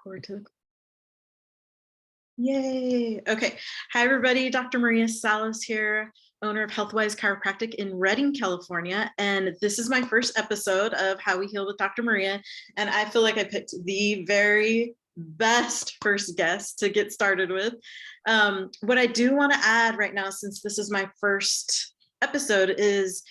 Record to the Yay. Okay. Hi, everybody. Dr. Maria Salas here, owner of Healthwise Chiropractic in Redding, California. And this is my first episode of How We Heal with Dr. Maria. And I feel like I picked the very best first guest to get started with. What I do want to add right now, since this is my first episode, is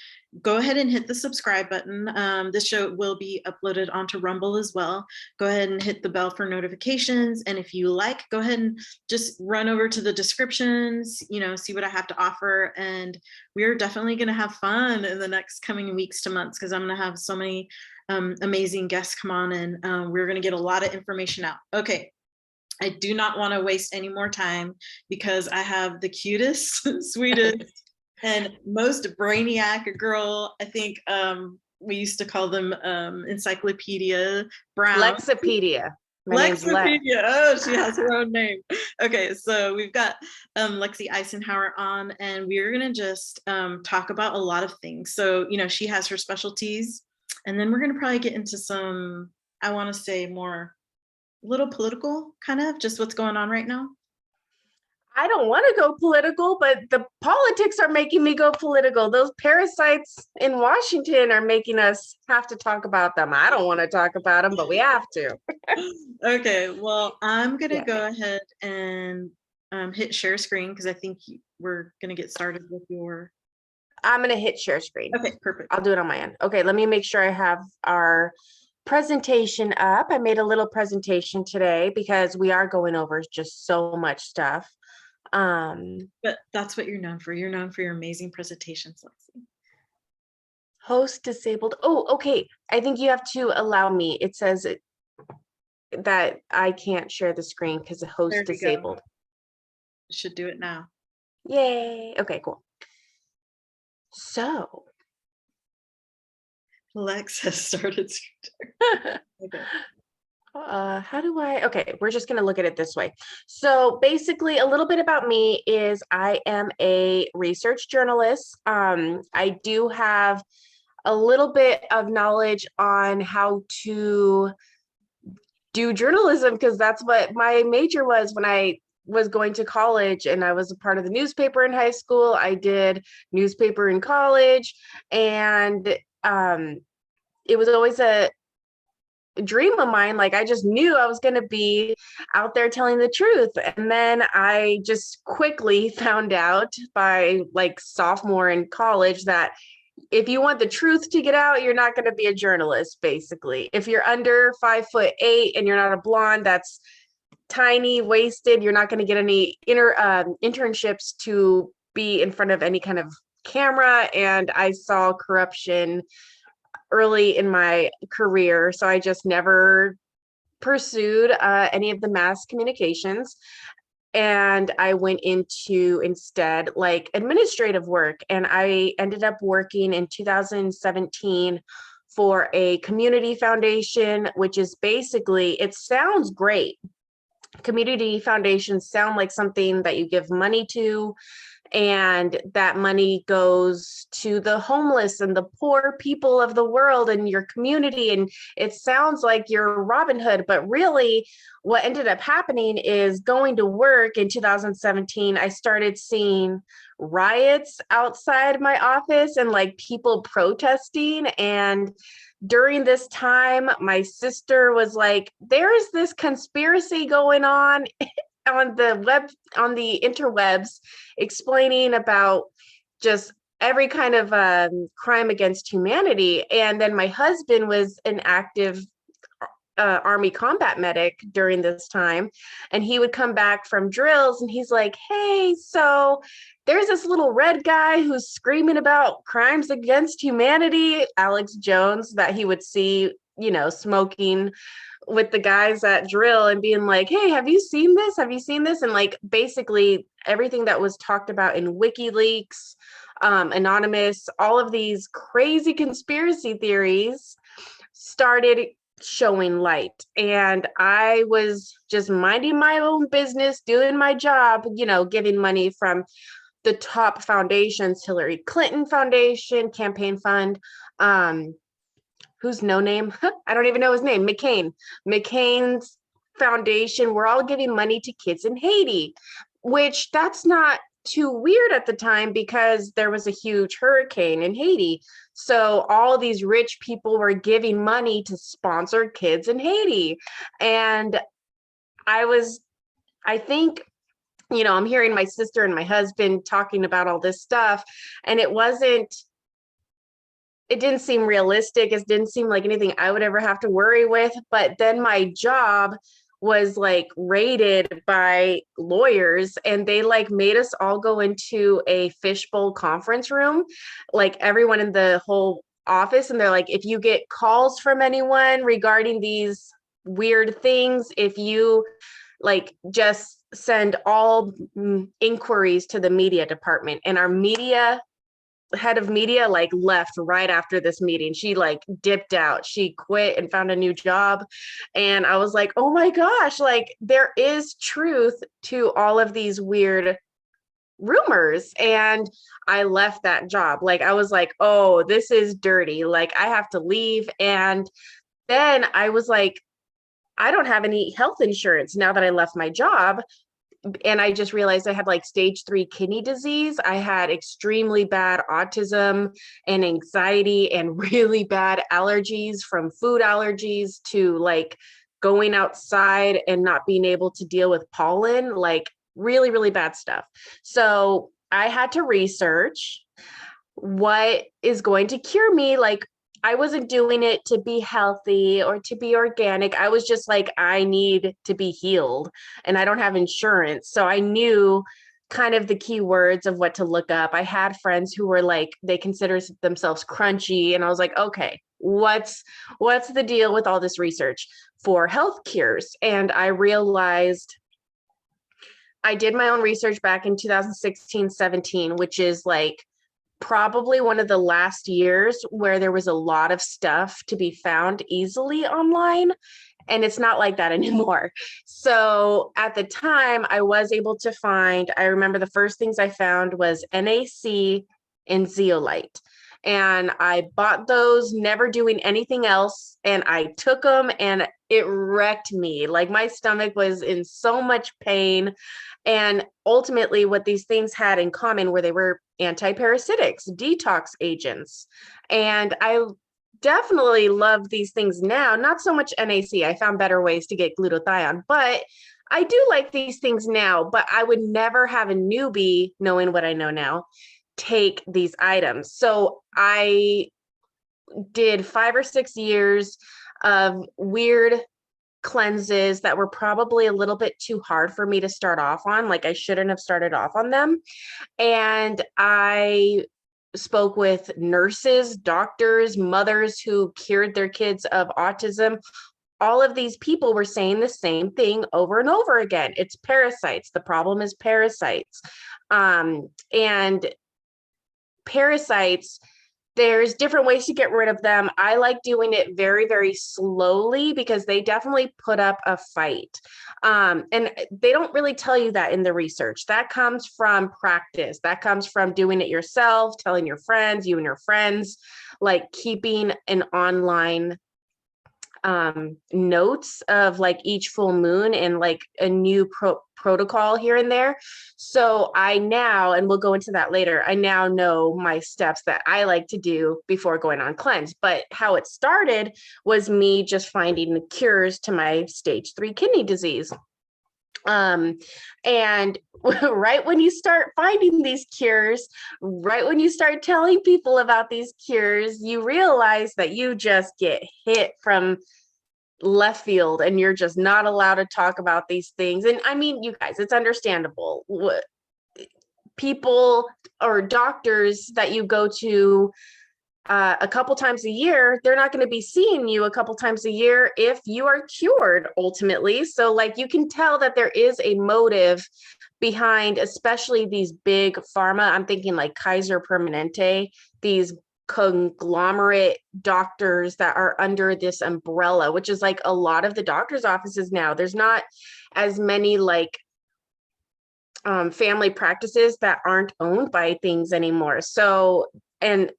go ahead and hit the subscribe button. This show will be uploaded onto Rumble as well. Go ahead and hit the bell for notifications. And if you like, go ahead and just run over to the descriptions, see what I have to offer. And we're definitely going to have fun in the next coming weeks to months, because I'm going to have so many amazing guests come on, and we're going to get a lot of information out. Okay. I do not want to waste any more time, because I have the cutest, sweetest, and most brainiac girl. I think we used to call them Encyclopedia Brown. Lexipedia. Lexipedia. Oh, she has her own name. Okay, so we've got Lexie Icenhower on, and we're going to just talk about a lot of things. So, she has her specialties, and then we're going to probably get into some, I want to say, more little political, kind of just what's going on right now. I don't want to go political, but the politics are making me go political. Those parasites in Washington are making us have to talk about them. I don't want to talk about them, but we have to. Okay, well, I'm going to go ahead and hit share screen, because I think we're going to get started with your... I'm going to hit share screen. Okay, perfect. I'll do it on my end. Okay, let me make sure I have our presentation up. I made a little presentation today because we are going over just so much stuff. But that's what you're known for. You're known for your amazing presentations, Lexi. Host disabled. Oh, okay. I think you have to allow me. It says that I can't share the screen because the host disabled. Should do it now. Yay. Okay, cool. So Lex has started. Okay. Okay, we're just going to look at it this way. So basically, a little bit about me is I am a research journalist. I do have a little bit of knowledge on how to do journalism, because that's what my major was when I was going to college, and I was a part of the newspaper in high school. I did newspaper in college, and it was always a dream of mine. Like, I just knew I was going to be out there telling the truth. And then I just quickly found out by like sophomore in college that if you want the truth to get out, you're not going to be a journalist. Basically, if you're under 5'8" and you're not a blonde, that's tiny, wasted, you're not going to get any internships to be in front of any kind of camera. And I saw corruption early in my career, so I just never pursued any of the mass communications, and I went into instead like administrative work. And I ended up working in 2017 for a community foundation, which is basically, it sounds great. Community foundations sound like something that you give money to, and that money goes to the homeless and the poor people of the world in your community. And it sounds like you're Robin Hood, but really what ended up happening is going to work in 2017, I started seeing riots outside my office and like people protesting. And during this time, my sister was like, there's this conspiracy going on on the interwebs, explaining about just every kind of crime against humanity. And then my husband was an active Army combat medic during this time, and he would come back from drills and he's like, hey, so there's this little red guy who's screaming about crimes against humanity, Alex Jones, that he would see, smoking with the guys at drill and being like, hey, have you seen this? Have you seen this? And like basically everything that was talked about in WikiLeaks, Anonymous, all of these crazy conspiracy theories started showing light. And I was just minding my own business, doing my job, getting money from the top foundations, Hillary Clinton Foundation, Campaign Fund, who's no name? I don't even know his name. McCain's foundation, we're all giving money to kids in Haiti, which that's not too weird at the time because there was a huge hurricane in Haiti. So all these rich people were giving money to sponsor kids in Haiti. And I think, I'm hearing my sister and my husband talking about all this stuff, and it didn't seem realistic. It didn't seem like anything I would ever have to worry with. But then my job was like raided by lawyers, and they like made us all go into a fishbowl conference room, like everyone in the whole office. And they're like, if you get calls from anyone regarding these weird things, if you like just send all inquiries to the media department. And our head of media like left right after this meeting. She like dipped out, she quit and found a new job. And I was like, oh my gosh, like there is truth to all of these weird rumors. And I left that job. Like I was like, oh, this is dirty, like I have to leave. And then I was like, I don't have any health insurance now that I left my job. And I just realized I had like stage 3 kidney disease. I had extremely bad autism and anxiety and really bad allergies, from food allergies to like going outside and not being able to deal with pollen, like really, really bad stuff. So I had to research what is going to cure me. Like I wasn't doing it to be healthy or to be organic. I was just like, I need to be healed and I don't have insurance. So I knew kind of the key words of what to look up. I had friends who were like, they consider themselves crunchy. And I was like, okay, what's the deal with all this research for health cures? And I realized I did my own research back in 2016-17, which is like probably one of the last years where there was a lot of stuff to be found easily online. And it's not like that anymore. So at the time I was able to I remember the first things I found was NAC and zeolite. And I bought those, never doing anything else. And I took them and it wrecked me. Like my stomach was in so much pain. And ultimately, what these things had in common were they were antiparasitics, detox agents. And I definitely love these things now, not so much NAC. I found better ways to get glutathione, but I do like these things now. But I would never have a newbie, knowing what I know now, take these items. So I did 5 or 6 years of weird cleanses that were probably a little bit too hard for me to start off on. Like I shouldn't have started off on them. And I spoke with nurses, doctors, mothers who cured their kids of autism. All of these people were saying the same thing over and over again. It's parasites. The problem is parasites. And parasites, there's different ways to get rid of them. I like doing it very, very slowly because they definitely put up a fight. And they don't really tell you that in the research. That comes from practice. That comes from doing it yourself, telling your friends, you and your friends, like keeping an online notes of like each full moon and like a new protocol here and there. So I now, and we'll go into that later, I now know my steps that I like to do before going on cleanse. But how it started was me just finding the cures to my stage 3 kidney disease. And right when you start finding these cures, right when you start telling people about these cures, you realize that you just get hit from left field and you're just not allowed to talk about these things. And I mean, you guys, it's understandable. People or doctors that you go to a couple times a year, they're not going to be seeing you a couple times a year if you are cured ultimately. So like you can tell that there is a motive behind, especially these big pharma. I'm thinking like Kaiser Permanente, these conglomerate doctors that are under this umbrella, which is like a lot of the doctors' offices now. There's not as many like family practices that aren't owned by things anymore. So, and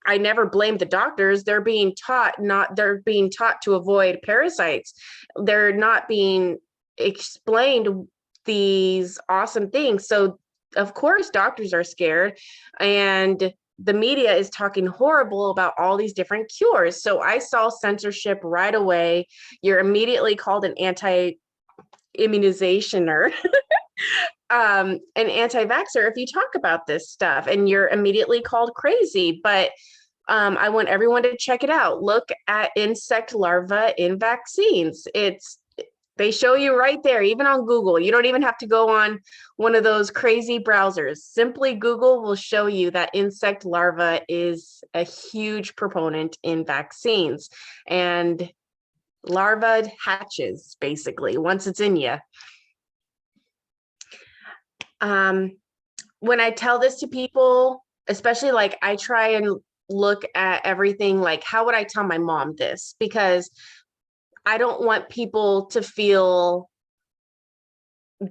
I never blame the doctors. They're being taught to avoid parasites. They're not being explained these awesome things. So of course doctors are scared, and the media is talking horrible about all these different cures. So I saw censorship right away. You're immediately called an anti-immunizationer, an anti-vaxxer if you talk about this stuff, and you're immediately called crazy. But I want everyone to check it out. Look at insect larvae in vaccines. They show you right there, even on Google. You don't even have to go on one of those crazy browsers. Simply Google will show you that insect larva is a huge proponent in vaccines. And larva hatches, basically, once it's in you. When I tell this to people, especially like I try and look at everything like, how would I tell my mom this? Because I don't want people to feel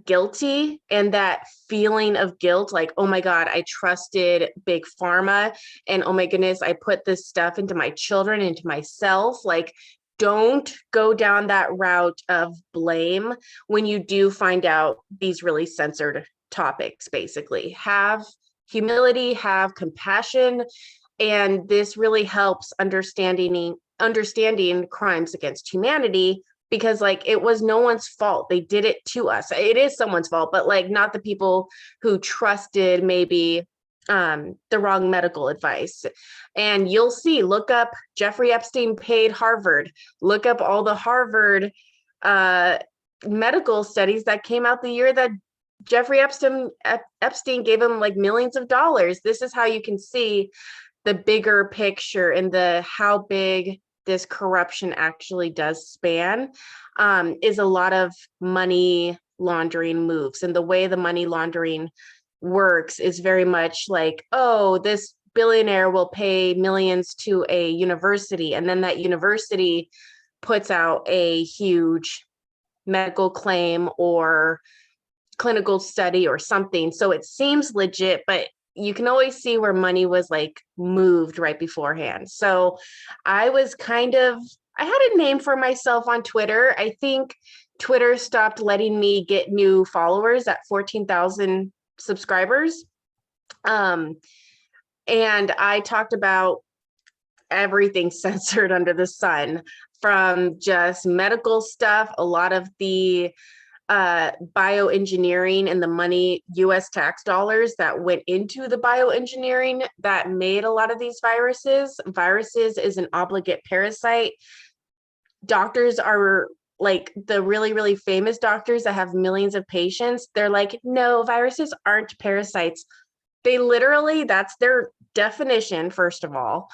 guilty, and that feeling of guilt, like, oh my God, I trusted big pharma, and oh my goodness, I put this stuff into my children, into myself. Like, don't go down that route of blame when you do find out these really censored topics. Basically, have humility, have compassion, and this really helps understanding crimes against humanity, because like it was no one's fault. They did it to us. It is someone's fault, but like not the people who trusted maybe the wrong medical advice. And you'll see, look up Jeffrey Epstein paid Harvard, look up all the Harvard medical studies that came out the year that Jeffrey Epstein gave him like millions of dollars. This is how you can see the bigger picture and how big this corruption actually does span, is a lot of money laundering moves. And the way the money laundering works is very much like, oh, this billionaire will pay millions to a university, and then that university puts out a huge medical claim or clinical study or something. So it seems legit, but you can always see where money was like moved right beforehand. So I had a name for myself on Twitter. I think Twitter stopped letting me get new followers at 14,000 subscribers. And I talked about everything censored under the sun, from just medical stuff, a lot of the bioengineering and the money, US tax dollars that went into the bioengineering that made a lot of these viruses. Viruses is an obligate parasite. Doctors are like, the really, really famous doctors that have millions of patients, they're like, no, viruses aren't parasites. They literally, that's their definition, first of all.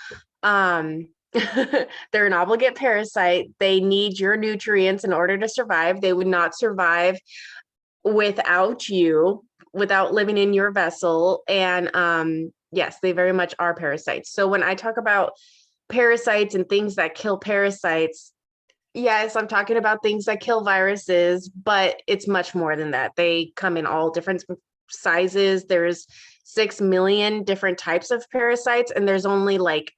They're an obligate parasite. They need your nutrients in order to survive. They would not survive without you, without living in your vessel. And yes, they very much are parasites. So when I talk about parasites and things that kill parasites, yes, I'm talking about things that kill viruses, but it's much more than that. They come in all different sizes. There's 6 million different types of parasites, and there's only like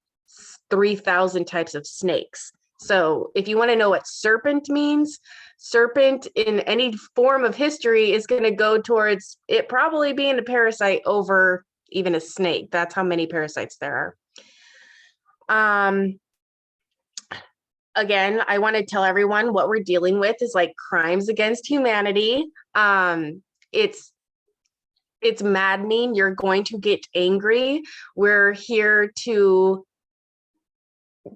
3,000 types of snakes. So if you want to know what serpent means, serpent in any form of history is going to go towards it probably being a parasite over even a snake. That's how many parasites there are. Again, I want to tell everyone what we're dealing with is like crimes against humanity. It's maddening. You're going to get angry. We're here to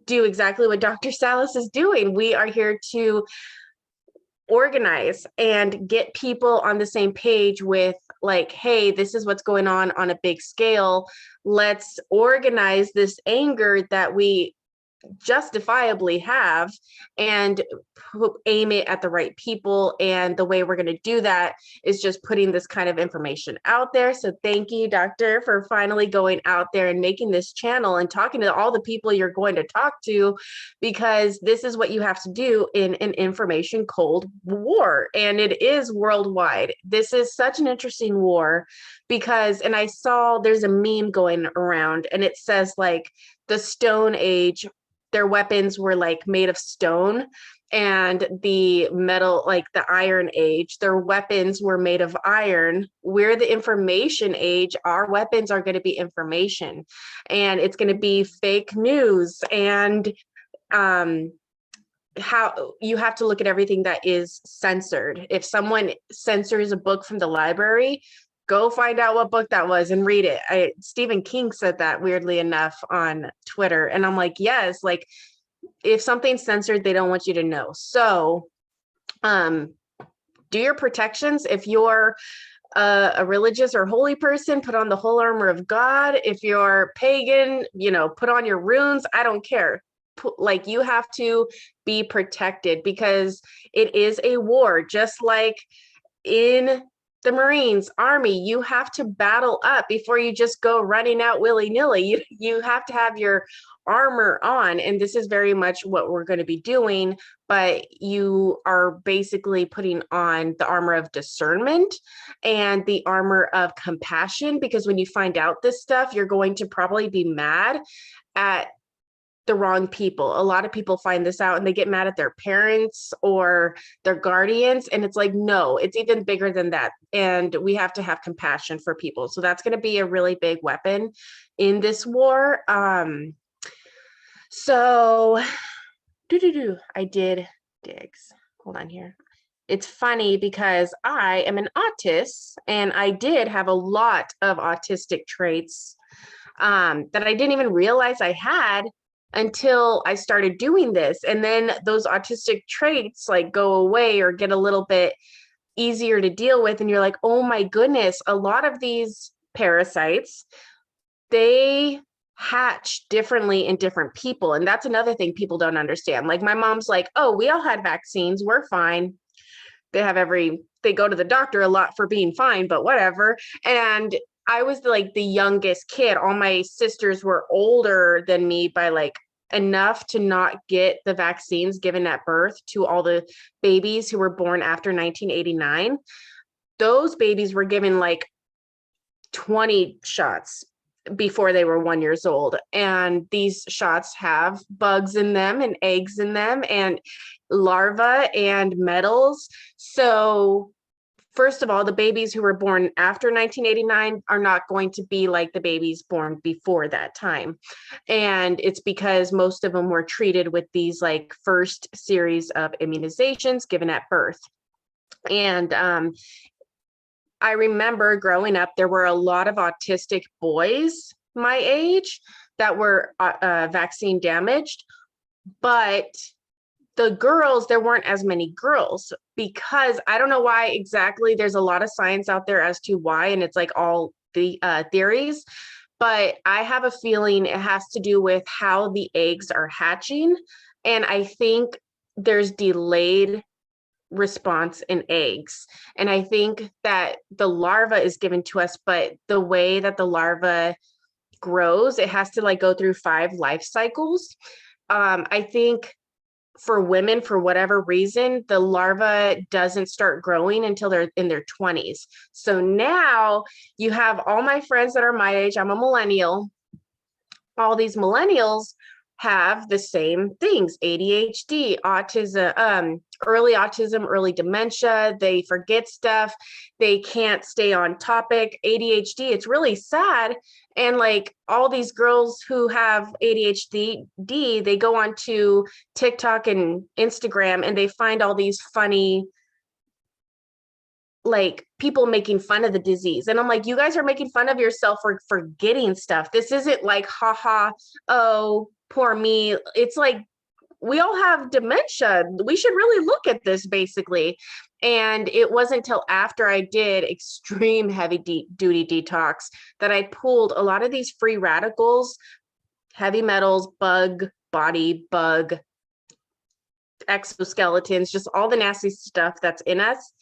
do exactly what Dr. Salas is doing. We are here to organize and get people on the same page with like, hey, this is what's going on a big scale. Let's organize this anger that we justifiably have and aim it at the right people. And the way we're going to do that is just putting this kind of information out there. So thank you, Doctor, for finally going out there and making this channel and talking to all the people you're going to talk to, because this is what you have to do in an information cold war. And it is worldwide. This is such an interesting war because, and I saw there's a meme going around and it says like, the Stone Age, their weapons were like made of stone, and the metal, like the Iron Age, their weapons were made of iron. We're the information age. Our weapons are going to be information, and it's going to be fake news. And how you have to look at everything that is censored. If someone censors a book from the library, go find out what book that was and read it. Stephen King said that, weirdly enough, on Twitter. And I'm like, yes, like if something's censored, they don't want you to know. So do your protections. If you're a religious or holy person, put on the whole armor of God. If you're pagan, put on your runes. I don't care. Like, you have to be protected, because it is a war. Just like in the Marines, Army, you have to battle up before you just go running out willy-nilly. You have to have your armor on, and this is very much what we're going to be doing, but you are basically putting on the armor of discernment and the armor of compassion, because when you find out this stuff, you're going to probably be mad at the wrong people. A lot of people find this out and they get mad at their parents or their guardians. And it's like, no, it's even bigger than that. And we have to have compassion for people. So that's going to be a really big weapon in this war. So I did digs. Hold on here. It's funny because I am an autist, and I did have a lot of autistic traits that I didn't even realize I had until I started doing this. And then those autistic traits like go away or get a little bit easier to deal with. And you're like, oh my goodness, a lot of these parasites, they hatch differently in different people. And that's another thing people don't understand. Like, my mom's like, oh, we all had vaccines, we're fine. They go to the doctor a lot for being fine, but whatever. And I was like the youngest kid. All my sisters were older than me by like enough to not get the vaccines given at birth to all the babies who were born after 1989. Those babies were given like 20 shots before they were 1 year old. And these shots have bugs in them and eggs in them and larvae and metals. So first of all, the babies who were born after 1989 are not going to be like the babies born before that time. And it's because most of them were treated with these like first series of immunizations given at birth. And I remember growing up, there were a lot of autistic boys my age that were vaccine damaged, but the girls, there weren't as many girls, because I don't know why exactly. There's a lot of science out there as to why, and it's like all the theories, but I have a feeling it has to do with how the eggs are hatching. And I think there's delayed response in eggs. And I think that the larva is given to us, but the way that the larva grows, it has to like go through 5 life cycles. I think for women, for whatever reason, the larva doesn't start growing until they're in their 20s. So now you have all my friends that are my age. I'm a millennial. All these millennials have the same things: ADHD, autism, early autism, early dementia. They forget stuff. They can't stay on topic. ADHD, it's really sad. And like all these girls who have ADHD, they go on to TikTok and Instagram and they find all these funny, like, people making fun of the disease. And I'm like, you guys are making fun of yourself for forgetting stuff. This isn't like, haha, oh, poor me. It's like, we all have dementia. We should really look at this, basically. And it wasn't until after I did extreme heavy duty detox that I pulled a lot of these free radicals, heavy metals, bug, exoskeletons, just all the nasty stuff that's in us.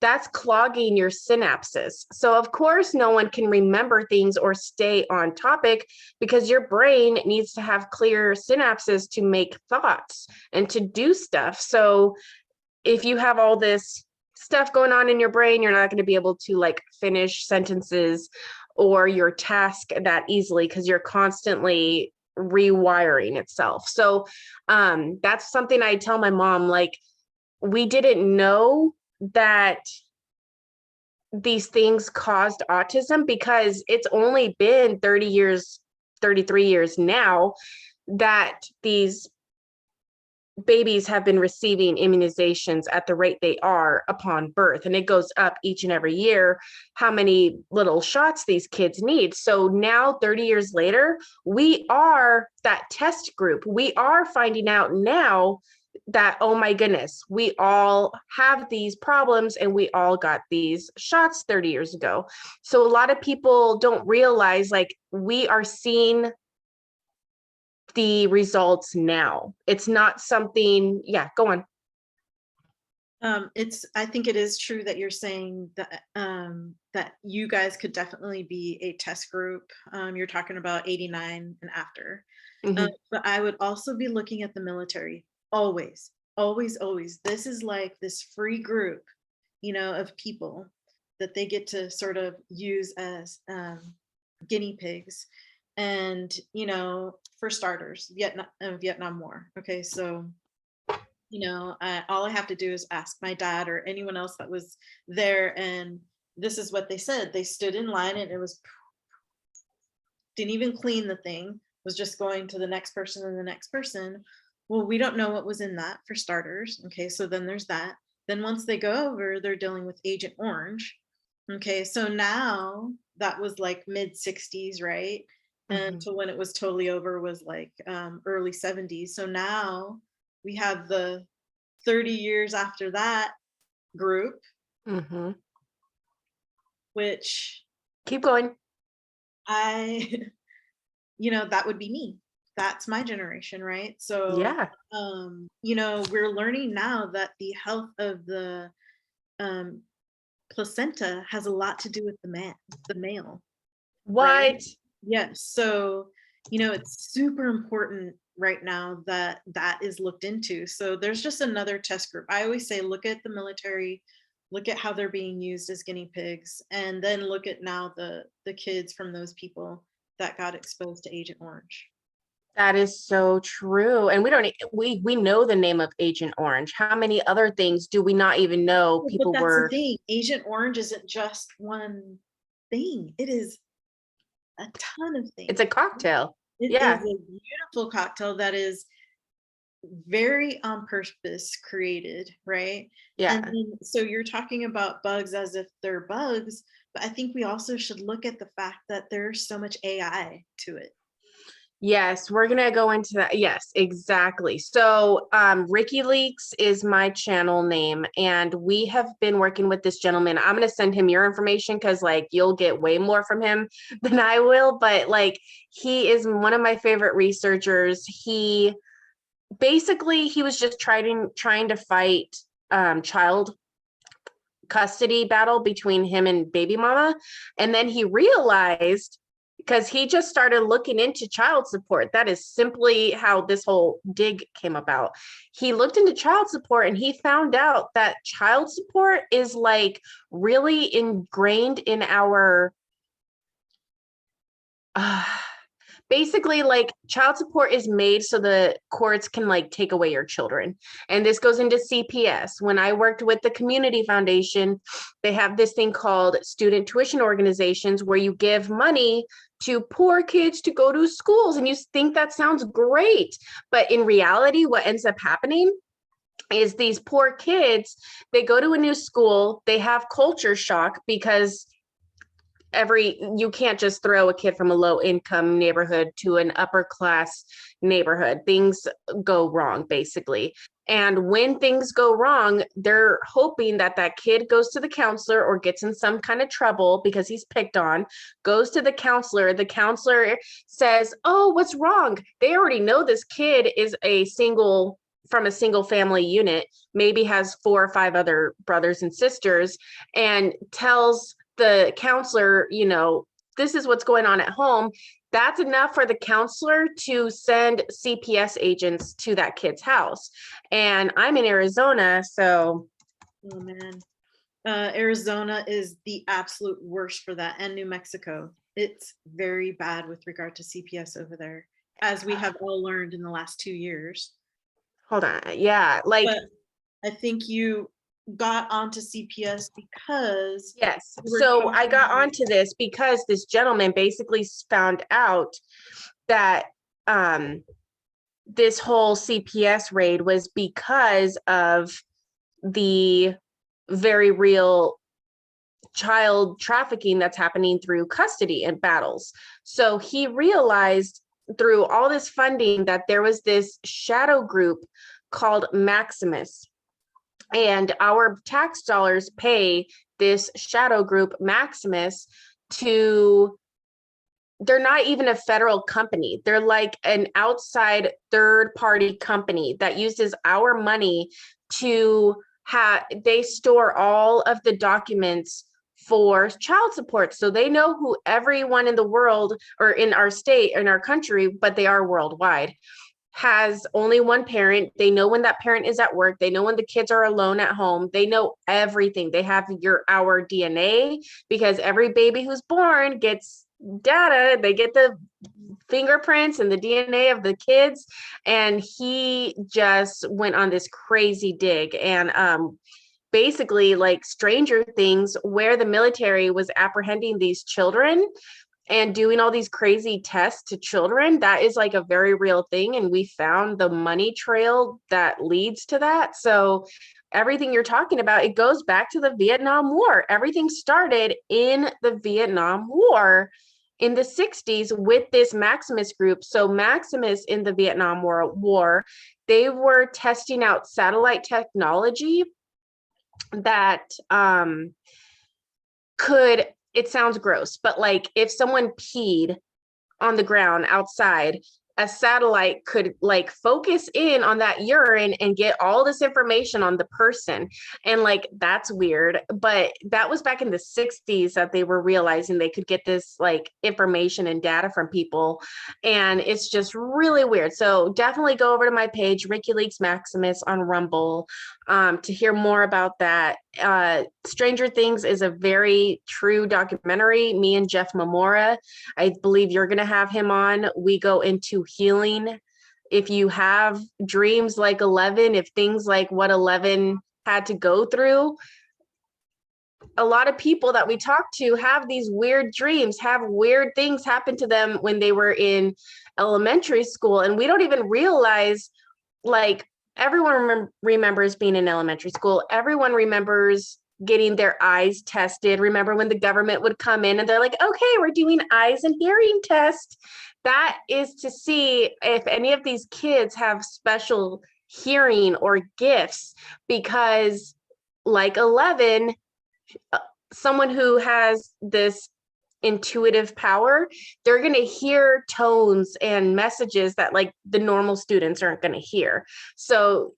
That's clogging your synapses. So of course, no one can remember things or stay on topic, because your brain needs to have clear synapses to make thoughts and to do stuff. So if you have all this stuff going on in your brain, you're not going to be able to like finish sentences or your task that easily, because you're constantly rewiring itself. So that's something I tell my mom, like, we didn't know that these things caused autism because it's only been 30 years, 33 years now that these babies have been receiving immunizations at the rate they are upon birth. And it goes up each and every year, how many little shots these kids need. So now 30 years later, we are that test group. We are finding out now that, oh my goodness, we all have these problems and we all got these shots 30 years ago. So a lot of people don't realize, like, we are seeing the results now. It's not something, yeah, go on. I think it is true that you're saying that that you guys could definitely be a test group. You're talking about 89 and after. Mhm. But I would also be looking at the military always, always, always. This is like this free group, of people that they get to sort of use as guinea pigs. And, for starters, Vietnam War. Okay, so all I have to do is ask my dad or anyone else that was there, and this is what they said. They stood in line, and it was didn't even clean the thing, was just going to the next person and the next person. Well, we don't know what was in that, for starters. Okay, so then there's that. Then once they go over, they're dealing with Agent Orange. Okay, so now that was like mid 60s, right? And Mhm. to when it was totally over was like early 70s. So now we have the 30 years after that group, Mhm. which Keep going. I, that would be me. That's my generation, right? So, Yeah. we're learning now that the health of the um, placenta has a lot to do with the male, right? What? Yes. So, it's super important right now that that is looked into. So there's just another test group. I always say, look at the military, look at how they're being used as guinea pigs, and then look at now the kids from those people that got exposed to Agent Orange. That is so true. And we know the name of Agent Orange. How many other things do we not even know Well, but people that's the were? thing. Agent Orange isn't just one thing. It is a ton of It's things. a cocktail. It is Yeah. a beautiful cocktail that is very on purpose created, right? And Yeah. then, so you're talking about bugs as if they're bugs, but I think we also should look at the fact that there's so much AI to it. Yes, we're gonna go into that. Yes, exactly. So, Ricky Leaks is my channel name, and we have been working with this gentleman. I'm gonna send him your information because, like, you'll get way more from him than I will. But like, he is one of my favorite researchers. He basically he was just trying to fight child custody battle between him and baby mama, and then he realized, because he just started looking into child support. That is simply how this whole dig came about. He looked into child support and he found out that child support is like really ingrained in our uh, basically, like, child support is made so the courts can like take away your children. And this goes into CPS. When I worked with the community foundation, they have this thing called student tuition organizations where you give money to poor kids to go to schools, and you think that sounds great, but in reality what ends up happening is these poor kids, they go to a new school, they have culture shock because you can't just throw a kid from a low income neighborhood to an upper class neighborhood. Things go wrong, basically. And when things go wrong, they're hoping that that kid goes to the counselor or gets in some kind of trouble because he's picked on, goes to the counselor. The counselor says, oh, what's wrong? They already know this kid is from a single family unit, maybe has 4 or 5 other brothers and sisters, and tells the counselor, this is what's going on at home. That's enough for the counselor to send CPS agents to that kid's house. And I'm in Arizona, so. Oh man. Arizona is the absolute worst for that, and New Mexico. It's very bad with regard to CPS over there. as we have all learned in the last 2 years. Hold on. Yeah. Like, But I think you got onto CPS because yes. you were So I talking got about, onto this because this gentleman basically found out that this whole CPS raid was because of the very real child trafficking that's happening through custody and battles. So he realized through all this funding that there was this shadow group called Maximus, and our tax dollars pay this shadow group Maximus to, they're not even a federal company. They're like an outside third party company that uses our money to they store all of the documents for child support. So they know who everyone in the world or in our state, in our country, but they are worldwide, has only one parent. They know when that parent is at work. They know when the kids are alone at home. They know everything. They have our DNA, because every baby who's born gets data. They get the fingerprints and the DNA of the kids. And he just went on this crazy dig, and basically like Stranger Things, where the military was apprehending these children and doing all these crazy tests to children. That is like a very real thing. And we found the money trail that leads to that. So everything you're talking about, it goes back to the Vietnam War. Everything started in the Vietnam War in the 60s with this Maximus group. So Maximus in the Vietnam War, they were testing out satellite technology that could, it sounds gross, but like if someone peed on the ground outside, a satellite could like focus in on that urine and get all this information on the person. And like, that's weird, but that was back in the 60s that they were realizing they could get this like information and data from people. And it's just really weird. So definitely go over to my page, WikiLeaks Maximus on Rumble, to hear more about that. Stranger Things is a very true documentary. Me and Jeff Mamora, I believe you're going to have him on. We go into healing. If you have dreams like 11, if things like what 11 had to go through, a lot of people that we talk to have these weird dreams, have weird things happen to them when they were in elementary school. And we don't even realize, like, everyone remembers being in elementary school. Everyone remembers getting their eyes tested. Remember when the government would come in and they're like, okay, we're doing eyes and hearing tests. That is to see if any of these kids have special hearing or gifts, because like 11, someone who has this intuitive power, they're going to hear tones and messages that like the normal students aren't going to hear. So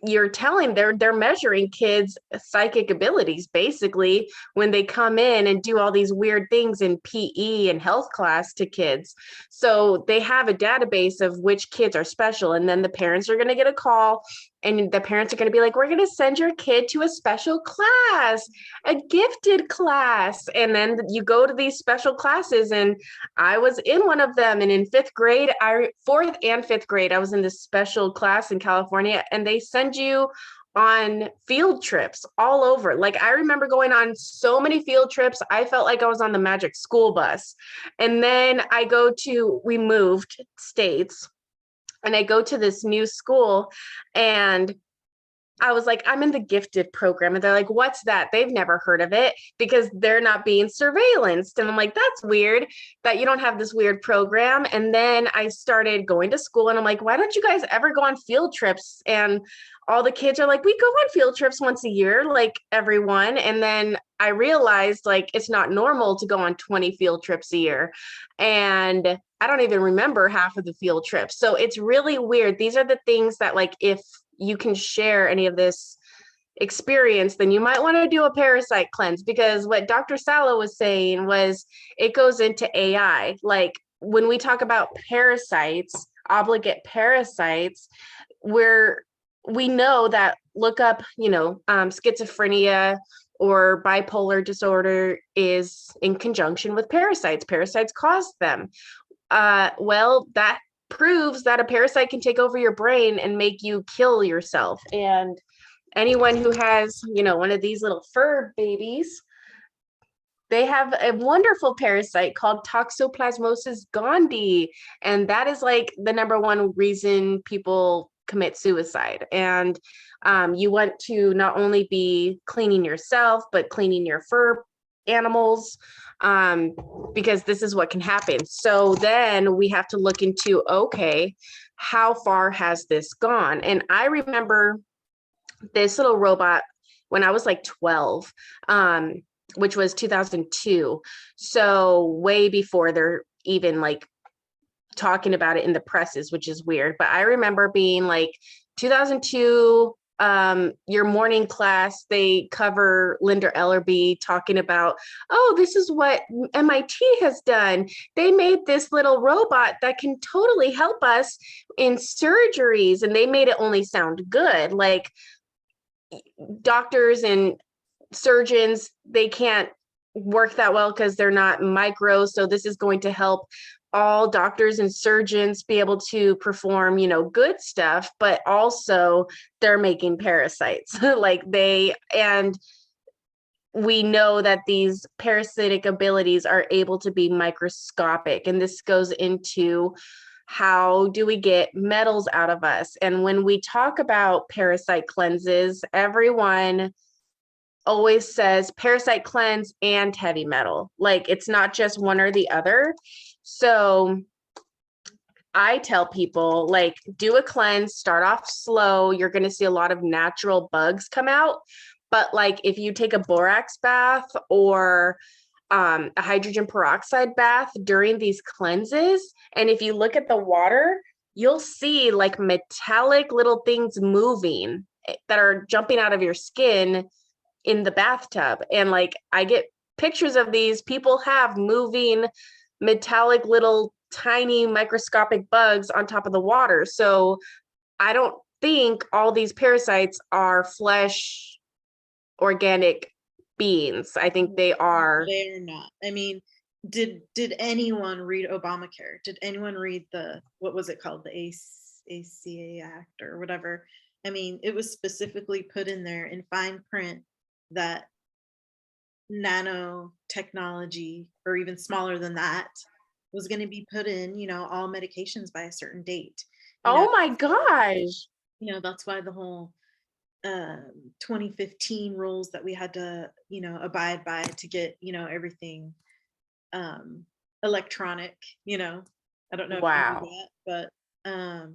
you're telling, they're measuring kids' psychic abilities basically when they come in and do all these weird things in PE and health class to kids. So they have a database of which kids are special, and then the parents are going to get a call, and the parents are going to be like, we're going to send your kid to a special class, a gifted class. And then you go to these special classes, and I was in one of them. And in fourth and fifth grade, I was in this special class in California, and they send you on field trips all over. Like, I remember going on so many field trips. I felt like I was on the magic school bus. And then we moved states, and I go to this new school, and I was like, I'm in the gifted program. And they're like, what's that? They've never heard of it because they're not being surveillanced. And I'm like, that's weird that you don't have this weird program. And then I started going to school, and I'm like, why don't you guys ever go on field trips? And all the kids are like, we go on field trips once a year, like everyone. And then I realized like it's not normal to go on 20 field trips a year. And I don't even remember half of the field trips. So it's really weird. These are the things that, like, if you can share any of this experience, then you might want to do a parasite cleanse, because what Dr. Salas was saying was it goes into AI. Like, when we talk about parasites, obligate parasites, we know that, look up, schizophrenia or bipolar disorder is in conjunction with parasites. Parasites cause them. Well, that proves that a parasite can take over your brain and make you kill yourself. And anyone who has, one of these little fur babies, they have a wonderful parasite called Toxoplasmosis gondii. And that is like the number one reason people commit suicide. And you want to not only be cleaning yourself, but cleaning your fur animals, because this is what can happen. So then we have to look into, okay, how far has this gone? And I remember this little robot when I was like 12, which was 2002. So way before they're even like talking about it in the presses, which is weird. But I remember being like 2002, your morning class, they cover Linda Ellerby talking about, oh, this is what MIT has done. They made this little robot that can totally help us in surgeries. And they made it only sound good. Like doctors and surgeons, they can't work that well because they're not micro. So this is going to help all doctors and surgeons be able to perform, good stuff, but also they're making parasites. And we know that these parasitic abilities are able to be microscopic. And this goes into how do we get metals out of us? And when we talk about parasite cleanses, everyone always says parasite cleanse and heavy metal. Like it's not just one or the other. So I tell people, like, do a cleanse, start off slow. You're going to see a lot of natural bugs come out. But like if you take a borax bath or a hydrogen peroxide bath during these cleanses, and if you look at the water, you'll see like metallic little things moving that are jumping out of your skin in the bathtub. And like I get pictures of these, people have moving metallic little tiny microscopic bugs on top of the water. So I don't think all these parasites are flesh organic beings. I think they are. They're not. I mean, did anyone read Obamacare? Did anyone read what was it called? The ACA Act or whatever. I mean, it was specifically put in there in fine print that nanotechnology, or even smaller than that, was going to be put in, all medications by a certain date. Oh my gosh. That's why the whole 2015 rules that we had to, abide by to get, everything electronic, I don't know wow. if you knew that, but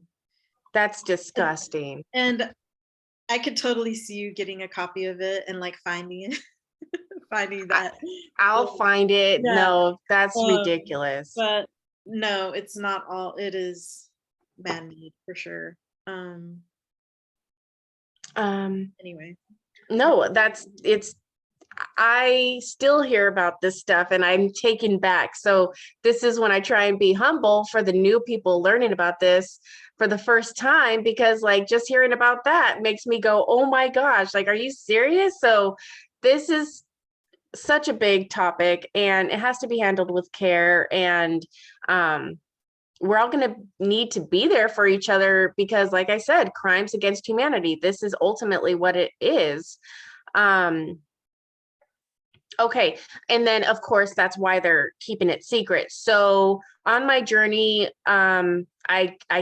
that's disgusting. And I could totally see you getting a copy of it and like finding it. Finding that I'll find it. Yeah. No, that's ridiculous. But no, it's not all. It is man-made for sure. Anyway, no, I still hear about this stuff and I'm taken back. So this is when I try and be humble for the new people learning about this for the first time, because like just hearing about that makes me go, oh my gosh, like, are you serious? So this is such a big topic and it has to be handled with care. And we're all going to need to be there for each other because, like I said, crimes against humanity, this is ultimately what it is. Okay. And then of course, that's why they're keeping it secret. So on my journey, I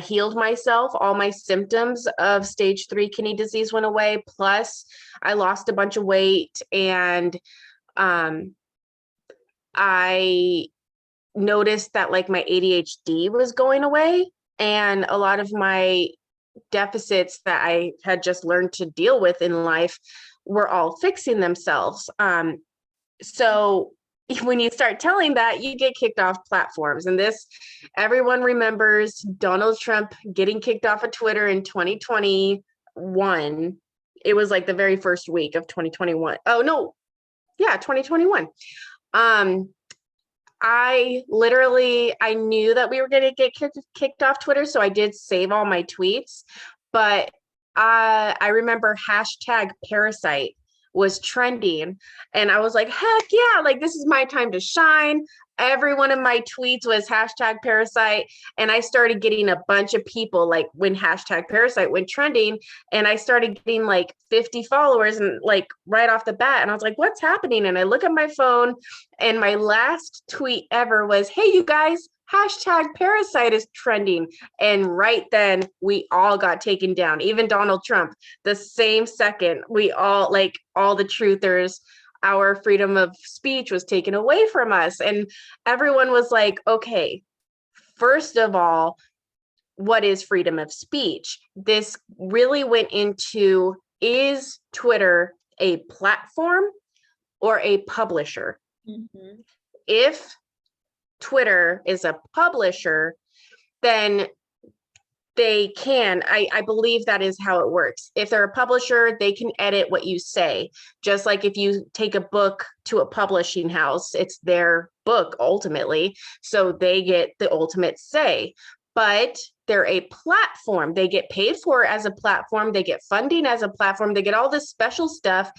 healed myself. All my symptoms of stage 3 kidney disease went away. Plus I lost a bunch of weight, and I noticed that like my ADHD was going away, and a lot of my deficits that I had just learned to deal with in life were all fixing themselves. So when you start telling that, you get kicked off platforms. And this, everyone remembers Donald Trump getting kicked off of Twitter in 2021. It was like the very first week of 2021. Oh no. Yeah, 2021. I knew that we were going to get kicked off Twitter. So I did save all my tweets, but I remember hashtag Parasite was trending. And I was like, heck yeah, like this is my time to shine. Every one of my tweets was hashtag Parasite. And I started getting a bunch of people like when hashtag Parasite went trending, and I started getting like 50 followers and like right off the bat. And I was like, what's happening? And I look at my phone, and my last tweet ever was, hey, you guys, hashtag Parasite is trending. And right then we all got taken down, even Donald Trump. The same second, we all, like all the truthers, our freedom of speech was taken away from us. And everyone was like, okay, first of all, what is freedom of speech? This really went into, is Twitter a platform or a publisher? Mhm. If Twitter is a publisher, then they can, I believe that is how it works. If they're a publisher, they can edit what you say. Just like if you take a book to a publishing house, it's their book ultimately. So they get the ultimate say. But they're a platform. They get paid for as a platform. They get funding as a platform. They get all this special stuff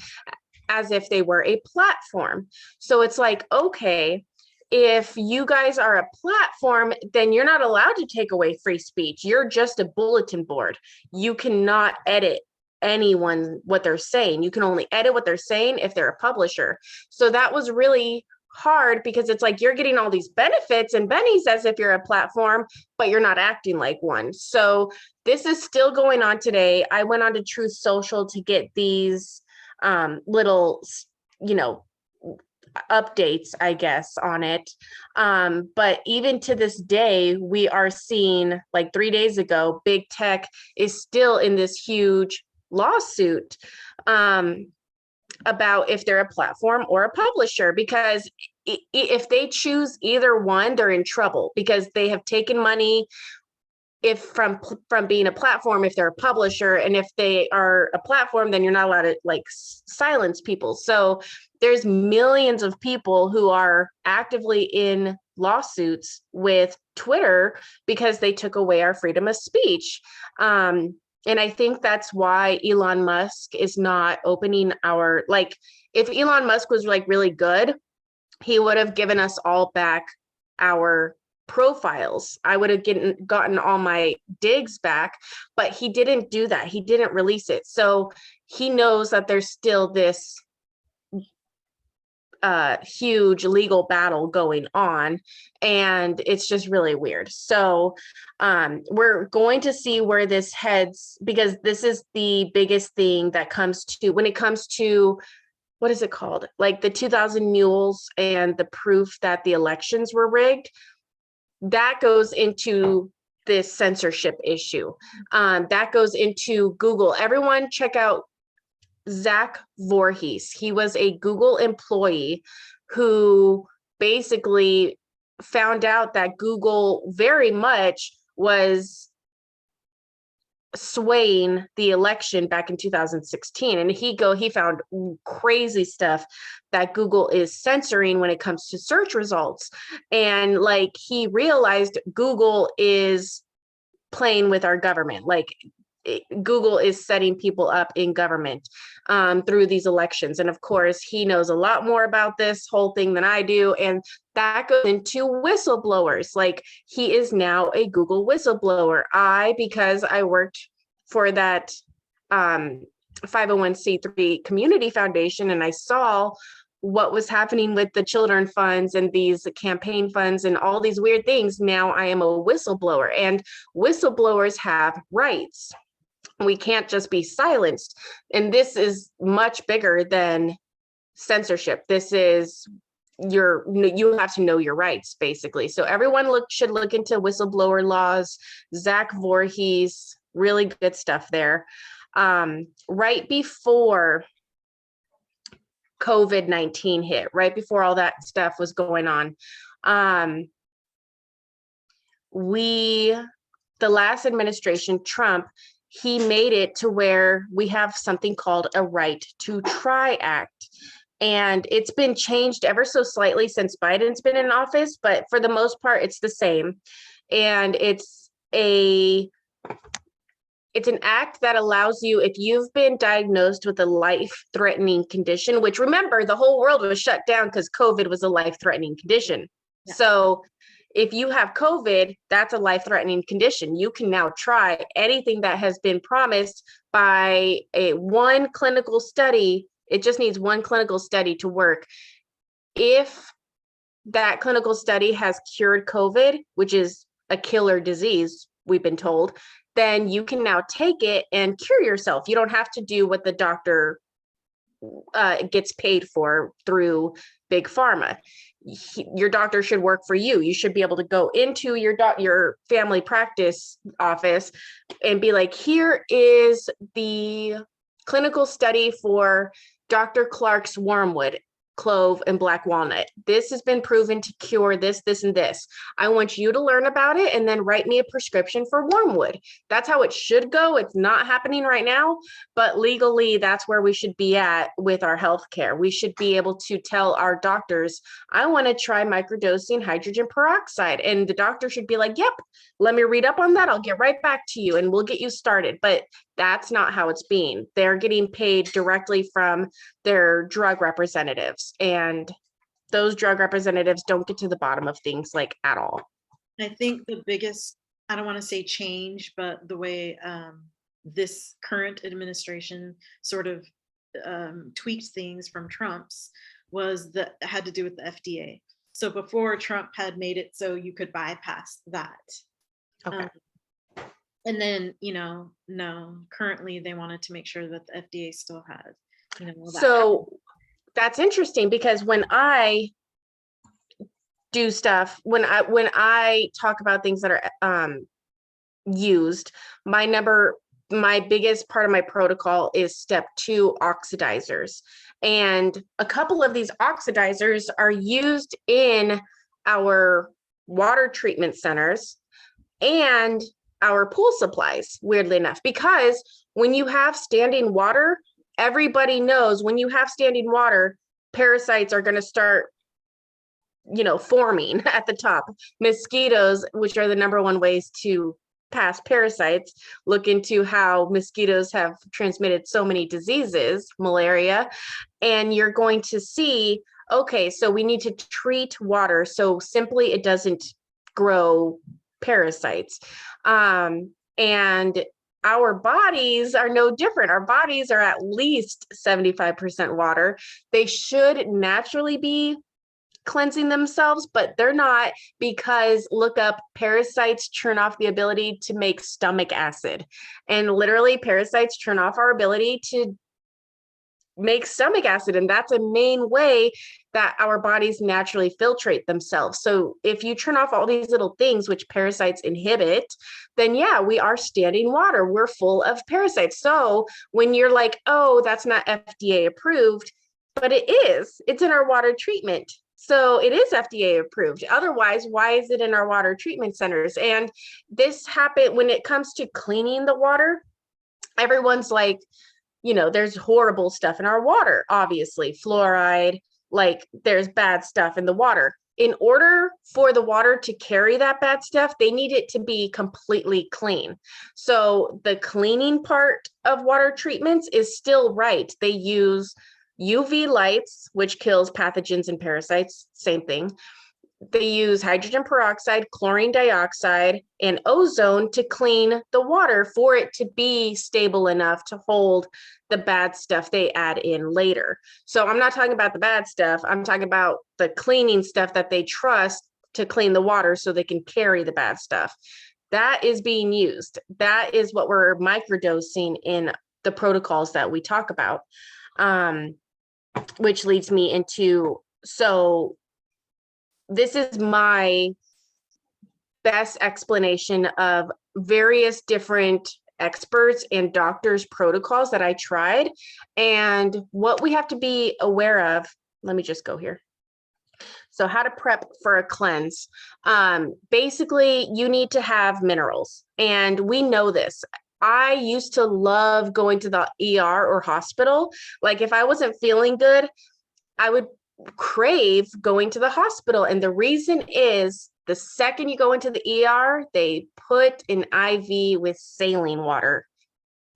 as if they were a platform. So it's like, okay, if you guys are a platform, then you're not allowed to take away free speech. You're just a bulletin board. You cannot edit anyone what they're saying. You can only edit what they're saying if they're a publisher. So that was really hard, because it's like you're getting all these benefits and bennies as if you're a platform, but you're not acting like one. So this is still going on today. I went on to Truth Social to get these little, you know, updates, I guess, on it. But even to this day, we are seeing, like 3 days ago, big tech is still in this huge lawsuit about if they're a platform or a publisher, because if they choose either one, they're in trouble, because they have taken money if from being a platform if they're a publisher, and if they are a platform, then you're not allowed to like silence people. So there's millions of people who are actively in lawsuits with Twitter because they took away our freedom of speech. And I think that's why Elon Musk is not opening our, like, if Elon Musk was like really good, he would have given us all back our profiles. I would have gotten all my digs back, but he didn't do that. He didn't release it. So he knows that there's still this huge legal battle going on, and it's just really weird. So we're going to see where this heads, because this is the biggest thing that comes to, when it comes to, what is it called? Like the 2000 mules and the proof that the elections were rigged. That goes into this censorship issue. That goes into Google. Everyone check out Zach Voorhees. He was a Google employee who basically found out that Google very much was swaying the election back in 2016, and he found crazy stuff that Google is censoring when it comes to search results. And like he realized Google is playing with our government, like Google is setting people up in government through these elections. And of course, he knows a lot more about this whole thing than I do. And that goes into whistleblowers. Like he is now a Google whistleblower. Because I worked for that 501c3 community foundation, and I saw what was happening with the children funds and these campaign funds and all these weird things. Now I am a whistleblower, and whistleblowers have rights. We can't just be silenced. And this is much bigger than censorship. This is you have to know your rights, basically. So everyone should look into whistleblower laws. Zach Voorhees, really good stuff there. Right before COVID-19 hit, right before all that stuff was going on, the last administration, Trump, he made it to where we have something called a Right to Try Act. And it's been changed ever so slightly since Biden's been in office, but for the most part, it's the same. And it's a It's an act that allows you, if you've been diagnosed with a life-threatening condition, which remember, the whole world was shut down because COVID was a life-threatening condition. Yeah. So if you have COVID, that's a life-threatening condition. You can now try anything that has been promised by one clinical study. It just needs one clinical study to work. If that clinical study has cured COVID, which is a killer disease, we've been told, then you can now take it and cure yourself. You don't have to do what the doctor gets paid for through big pharma. Your doctor should work for you. You should be able to go into your family practice office and be like, here is the clinical study for Dr. Clark's wormwood, clove, and black walnut. This has been proven to cure this, this, and this. I want you to learn about it and then write me a prescription for wormwood. That's how it should go. It's not happening right now, but legally, that's where we should be at with our healthcare. We should be able to tell our doctors, I want to try microdosing hydrogen peroxide. And the doctor should be like, yep, let me read up on that. I'll get right back to you and we'll get you started. But that's not how it's being. They're getting paid directly from their drug representatives, and those drug representatives don't get to the bottom of things like at all. I think the biggest, I don't want to say change, but the way this current administration sort of tweaked things from Trump's was that had to do with the FDA. So before, Trump had made it so you could bypass that. Okay. And then, no, currently they wanted to make sure that the FDA still had, So that's interesting, because when I do stuff, when I talk about things that are used, my biggest part of my protocol is step 2 oxidizers. And a couple of these oxidizers are used in our water treatment centers and our pool supplies, weirdly enough, because when you have standing water, everybody knows when you have standing water, parasites are going to start, forming at the top. Mosquitoes, which are the number one ways to pass parasites, look into how mosquitoes have transmitted so many diseases, malaria, and you're going to see, okay, so we need to treat water so simply it doesn't grow parasites. And our bodies are no different. Our bodies are at least 75% water. They should naturally be cleansing themselves, but they're not, because look up, parasites turn off the ability to make stomach acid. And literally, parasites turn off our ability to make stomach acid, and that's a main way that our bodies naturally filtrate themselves. So if you turn off all these little things which parasites inhibit, then yeah, we are standing water. We're full of parasites. So when you're like, oh, that's not FDA approved, but it is. It's in our water treatment. So it is FDA approved. Otherwise, why is it in our water treatment centers? And this happened when it comes to cleaning the water. Everyone's like, there's horrible stuff in our water, obviously, fluoride, like there's bad stuff in the water. In order for the water to carry that bad stuff, they need it to be completely clean. So the cleaning part of water treatments is still right. They use UV lights, which kills pathogens and parasites, same thing. They use hydrogen peroxide, chlorine dioxide, and ozone to clean the water for it to be stable enough to hold the bad stuff they add in later. So I'm not talking about the bad stuff. I'm talking about the cleaning stuff that they trust to clean the water so they can carry the bad stuff. That is being used. That is what we're microdosing in the protocols that we talk about, which leads me into, so this is my best explanation of various different experts and doctors' protocols that I tried and what we have to be aware of. Let me just go here. So how to prep for a cleanse. Basically, you need to have minerals, and we know this. I used to love going to the ER or hospital. Like if I wasn't feeling good, I would crave going to the hospital. And the reason is the second you go into the ER, they put an IV with saline water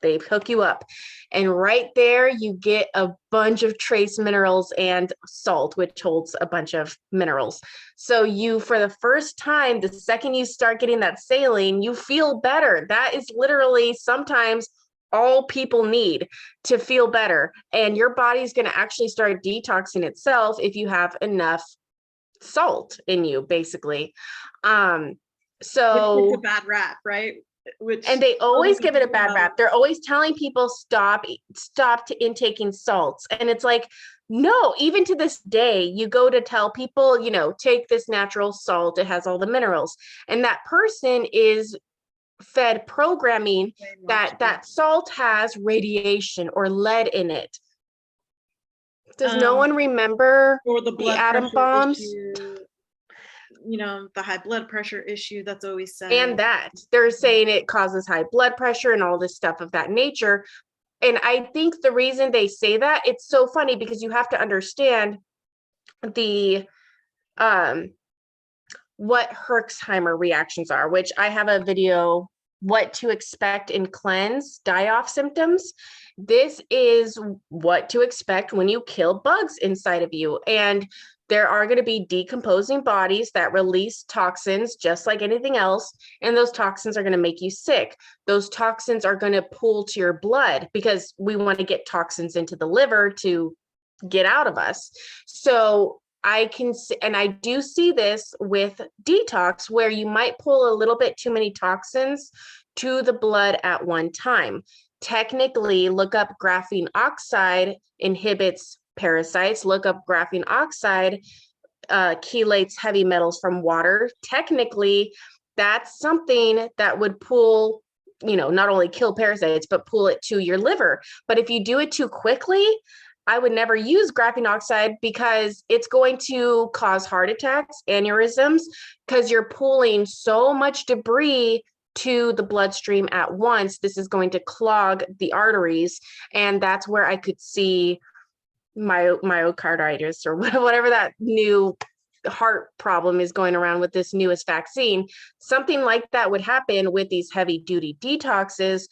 They hook you up. And right there, you get a bunch of trace minerals and salt, which holds a bunch of minerals. So you, for the first time, the second you start getting that saline, you feel better. That is literally sometimes all people need to feel better. And your body's going to actually start detoxing itself if you have enough salt in you, basically. So it's a bad rap, right? And they always give it a bad rap. They're always telling people stop to intaking salts. And it's like, no, even to this day, you go to tell people, take this natural salt, it has all the minerals. And that person is fed programming that salt has radiation or lead in it. Does no one remember or the atom bombs? Issue, the high blood pressure issue that's always said. And that they're saying it causes high blood pressure and all this stuff of that nature. And I think the reason they say that, it's so funny because you have to understand the what Herxheimer reactions are, which I have a video, what to expect in cleanse die-off symptoms. This is what to expect when you kill bugs inside of you. And there are going to be decomposing bodies that release toxins just like anything else. And those toxins are going to make you sick. Those toxins are going to pool to your blood because we want to get toxins into the liver to get out of us. So I can see, and I do see this with detox, where you might pull a little bit too many toxins to the blood at one time. Technically, look up graphene oxide inhibits parasites. Look up graphene oxide chelates heavy metals from water. Technically, that's something that would pull, not only kill parasites, but pull it to your liver. But if you do it too quickly, I would never use graphene oxide because it's going to cause heart attacks, aneurysms, because you're pulling so much debris to the bloodstream at once. This is going to clog the arteries. And that's where I could see myocarditis or whatever that new heart problem is going around with this newest vaccine. Something like that would happen with these heavy duty detoxes.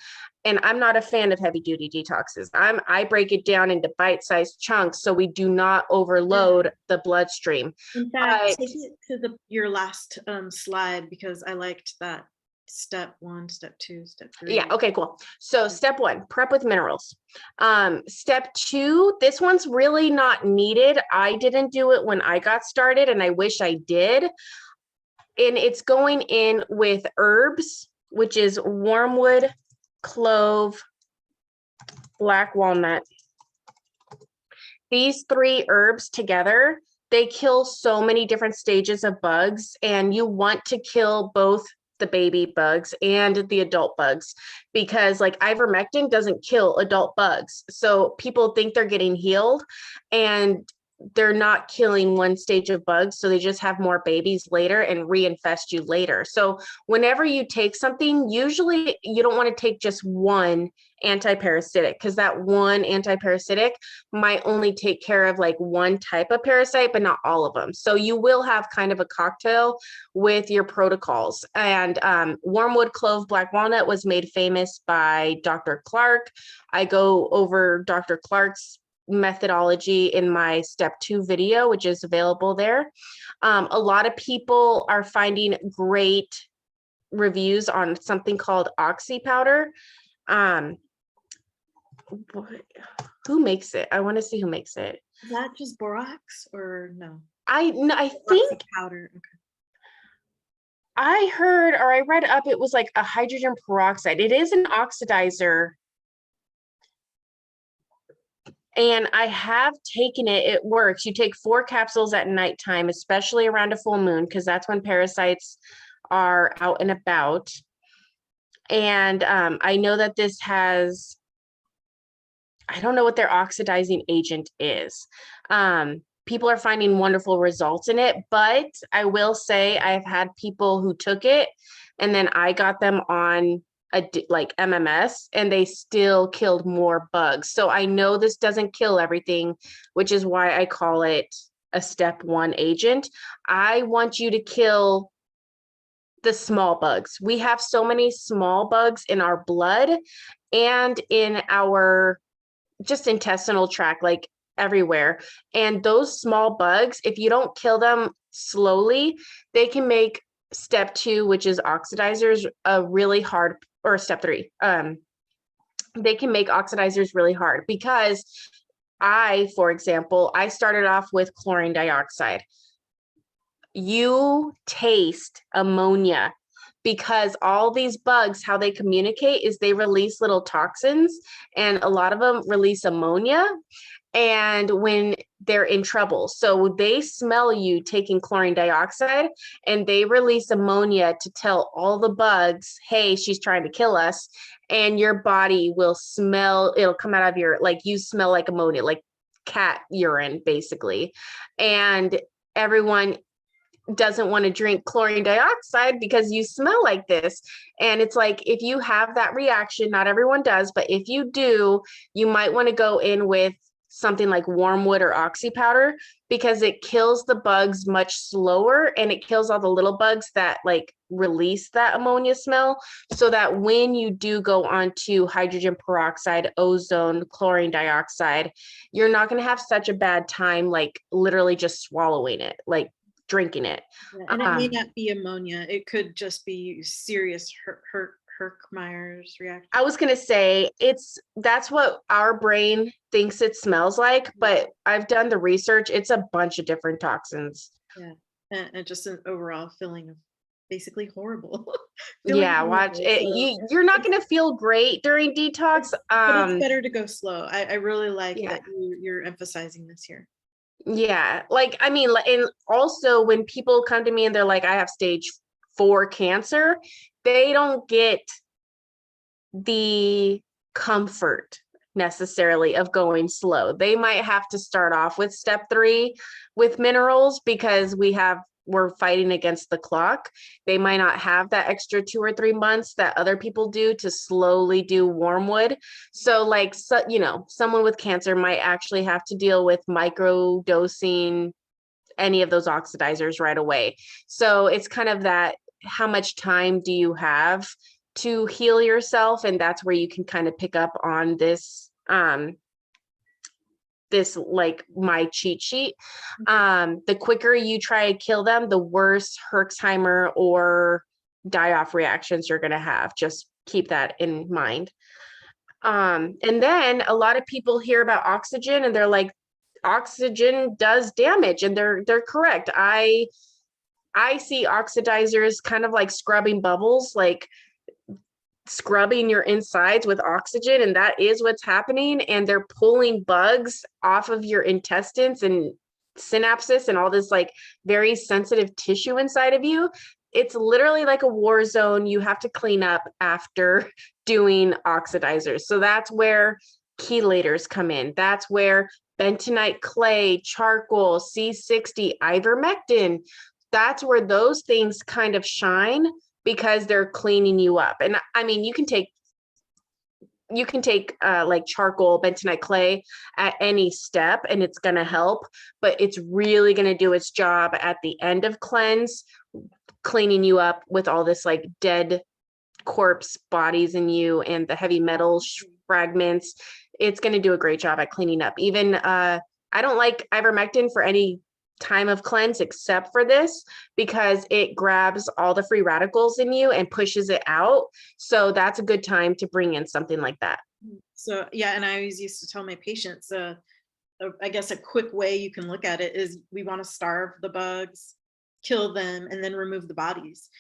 And I'm not a fan of heavy duty detoxes. I break it down into bite-sized chunks so we do not overload the bloodstream. In fact, take it to your last slide, because I liked that. Step 1, step 2, step 3. Yeah. Okay, cool. So step 1, prep with minerals. Step 2, this one's really not needed. I didn't do it when I got started and I wish I did. And it's going in with herbs, which is wormwood, clove, black walnut. These 3 herbs together, they kill so many different stages of bugs, and you want to kill both the baby bugs and the adult bugs, because like ivermectin doesn't kill adult bugs. So people think they're getting healed and they're not killing one stage of bugs. So they just have more babies later and reinfest you later. So whenever you take something, usually you don't want to take just one antiparasitic, because that one antiparasitic might only take care of like one type of parasite, but not all of them. So you will have kind of a cocktail with your protocols. And wormwood, clove, black walnut was made famous by Dr. Clark. I go over Dr. Clark's methodology in my step 2 video, which is available there. A lot of people are finding great reviews on something called oxy powder. Who makes it? I want to see who makes it. Is that just borax or no? I think powder. Okay. I heard, or I read up, it was like a hydrogen peroxide. It is an oxidizer. And I have taken it. It works. You take 4 capsules at nighttime, especially around a full moon, because that's when parasites are out and about. And I know that this has, I don't know what their oxidizing agent is. People are finding wonderful results in it, but I will say I've had people who took it and then I got them on like MMS and they still killed more bugs. So I know this doesn't kill everything, which is why I call it a step 1 agent. I want you to kill the small bugs. We have so many small bugs in our blood, and in our just intestinal tract, like everywhere. And those small bugs, if you don't kill them slowly, they can make step 2, which is oxidizers, a really hard, or step 3. They can make oxidizers really hard because for example, I started off with chlorine dioxide. You taste ammonia because all these bugs, how they communicate is they release little toxins, and a lot of them release ammonia and when they're in trouble. So they smell you taking chlorine dioxide and they release ammonia to tell all the bugs, hey, she's trying to kill us. And your body will smell, it'll come out of your, like you smell like ammonia, like cat urine, basically. And everyone doesn't want to drink chlorine dioxide because you smell like this. And it's like, if you have that reaction, not everyone does, but if you do, you might want to go in with something like wormwood or oxy powder because it kills the bugs much slower and it kills all the little bugs that like release that ammonia smell, so that when you do go on to hydrogen peroxide, ozone, chlorine dioxide, you're not going to have such a bad time like literally just swallowing it, like drinking it. Yeah, and it may not be ammonia. It could just be serious Herkmeyer's reaction. I was going to say that's what our brain thinks it smells like, but I've done the research. It's a bunch of different toxins. Yeah. And just an overall feeling of basically horrible. Yeah, watch it. You're not going to feel great during detox. But it's better to go slow. I really like Yeah. that you're emphasizing this here. Yeah. Like, I mean, and also when people come to me and they're like, I have stage 4 cancer, they don't get the comfort necessarily of going slow. They might have to start off with step 3 with minerals because we're fighting against the clock. They might not have that extra 2 or 3 months that other people do to slowly do wormwood. So like, someone with cancer might actually have to deal with micro dosing any of those oxidizers right away. So it's kind of that, how much time do you have to heal yourself? And that's where you can kind of pick up on this like my cheat sheet. The quicker you try to kill them, the worse Herxheimer or die-off reactions you're going to have. Just keep that in mind. And then a lot of people hear about oxygen and they're like, oxygen does damage, and they're correct. I see oxidizers kind of like scrubbing bubbles, like scrubbing your insides with oxygen, and that is what's happening. And they're pulling bugs off of your intestines and synapses and all this like very sensitive tissue inside of you. It's literally like a war zone. You have to clean up after doing oxidizers. So that's where chelators come in. That's where bentonite clay, charcoal, C60, ivermectin, that's where those things kind of shine because they're cleaning you up. And I mean, you can take like charcoal, bentonite clay at any step and it's going to help, but it's really going to do its job at the end of cleanse, cleaning you up with all this like dead corpse bodies in you and the heavy metal fragments. It's going to do a great job at cleaning up. Even I don't like ivermectin for any time of cleanse except for this because it grabs all the free radicals in you and pushes it out. So that's a good time to bring in something like that. So yeah, and I always used to tell my patients, I guess a quick way you can look at it is we want to starve the bugs, kill them, and then remove the bodies.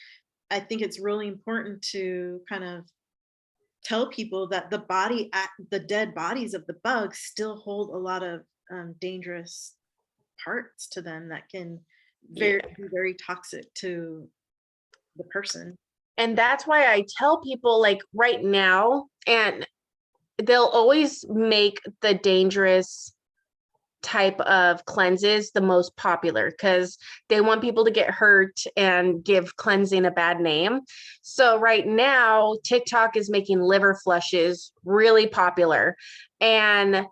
I think it's really important to kind of tell people that the dead bodies of the bugs still hold a lot of dangerous parts to them that can be very toxic to the person. And that's why I tell people like right now, and they'll always make the dangerous type of cleanses the most popular because they want people to get hurt and give cleansing a bad name. So right now, TikTok is making liver flushes really popular. And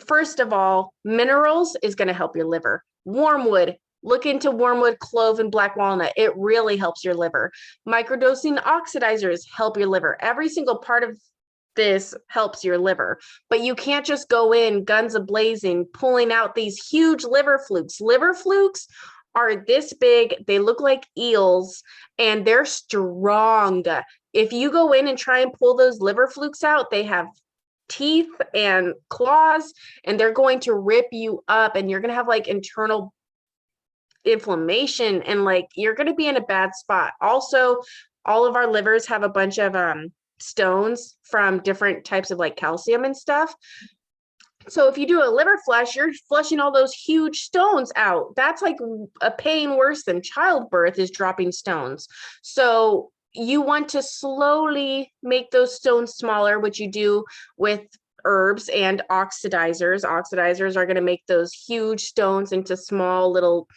first of all, minerals is going to help your liver. Wormwood, look into wormwood, clove, and black walnut. It really helps your liver. Microdosing oxidizers help your liver. Every single part of this helps your liver. But you can't just go in guns a-blazing, pulling out these huge liver flukes. Liver flukes are this big, they look like eels, and they're strong. If you go in and try and pull those liver flukes out, they have teeth and claws, and they're going to rip you up, and you're going to have like internal inflammation, and like you're going to be in a bad spot. Also, all of our livers have a bunch of stones from different types of like calcium and stuff. So if you do a liver flush, you're flushing all those huge stones out. That's like a pain worse than childbirth, is dropping stones. So you want to slowly make those stones smaller, which you do with herbs and oxidizers. Oxidizers are going to make those huge stones into small little